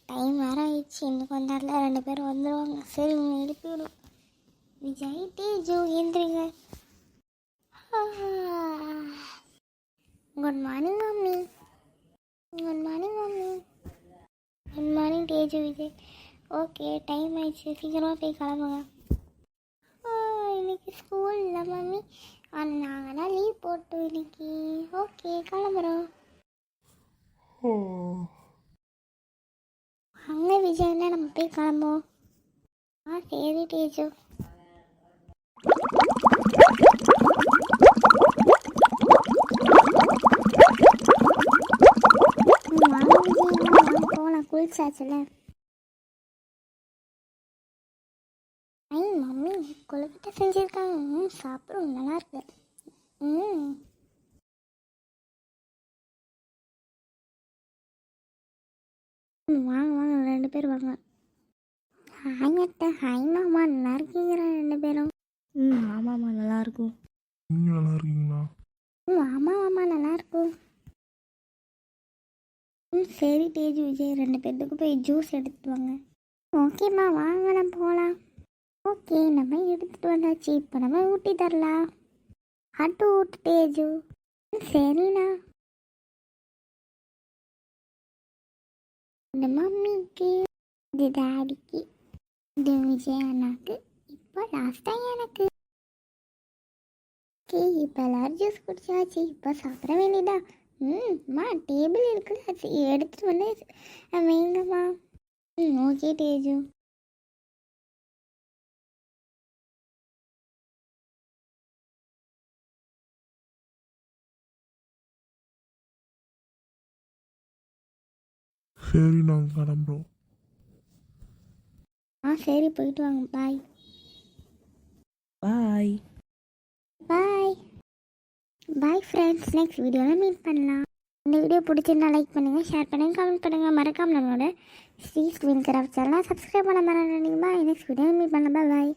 Time வேறு ஆயிடுச்சு. இன்னும் கொஞ்ச நேரத்தில் 2 பேர் வந்துடுவாங்க. சரி உங்களை எழுப்பி விடும். விஜய் தேஜு எந்திரிங்க. Good morning mummy. Good morning mummy. Good morning Teju Vijay. Okay time ஆயிடுச்சு, சீக்கிரமாக போய் கிளம்புங்க. இன்னைக்கு ஸ்கூல் இல்லை மம்மி, ஆனால் நாங்கள் தான் லீவ் போட்டோம் இன்னைக்கு. ஓகே கிளம்புறோம். அங்கே விஜய்னா நம்ம போய் கிளம்புவோம். சரி தேஜு. வாங்க விஜய் போகலாம், குளிச்சாச்சுல. மம்மி கொழுக்கிட்ட செஞ்சுருக்காங்க, சாப்பிடும் நல்லா இருக்கு. வாங்க வாங்க 2 பேர் வாங்க. ஹாய் அத்தை, ஹாய் மாமா, நல்லா இருக்கீங்களா 2 பேரும்? ஆமாம்மா நல்லா இருக்கும். நீங்கள் நல்லா இருக்கீங்களா? ஆமாம் ஆமாம் நல்லா இருக்கும். சரி தேஜு விஜய் 2 பேர்த்துக்கு போய் ஜூஸ் எடுத்துட்டு வாங்க. ஓகேம்மா வாங்க நம்ம போகலாம். ஓகே நம்ம எடுத்துகிட்டு வந்தாச்சு, இப்போ நம்ம ஊட்டி தரலாம். அட்டு ஊட்டு தேஜு. சரிண்ணா. இந்த மம்மிக்கு, இது டாடிக்கு, இது விஜய் அண்ணாக்கு, இப்போ லாஸ்ட்டாக எனக்கு. ஓகே இப்போ எல்லோரும் ஜூஸ் குடிச்சாச்சு, இப்போ சாப்பிட வேண்டியதா. அம்மா டேபிள் இருக்குல்ல, எடுத்துகிட்டு வந்து வைங்கம்மா. ஓகே தேஜு. சரி நாங்கள் கிளம்புறோம். சரி போயிட்டு வாங்க. பாய் பாய் பாய் பாய் ஃப்ரெண்ட்ஸ். நெக்ஸ்ட் வீடியோவில் மீட் பண்ணலாம். இந்த வீடியோ பிடிச்சிருந்தா லைக் பண்ணுங்கள், ஷேர் பண்ணுங்கள், கமெண்ட் பண்ணுங்கள். மறக்காம நம்மளோட ஸ்ரீ ஸ்க்ரீன் கிராஃப்ட் சேனலை சப்ஸ்கிரைப் பண்ண மறந்துடுங்க. பாய். நெக்ஸ்ட் வீடியோவில் மீட் பண்ணலாம். பாய்.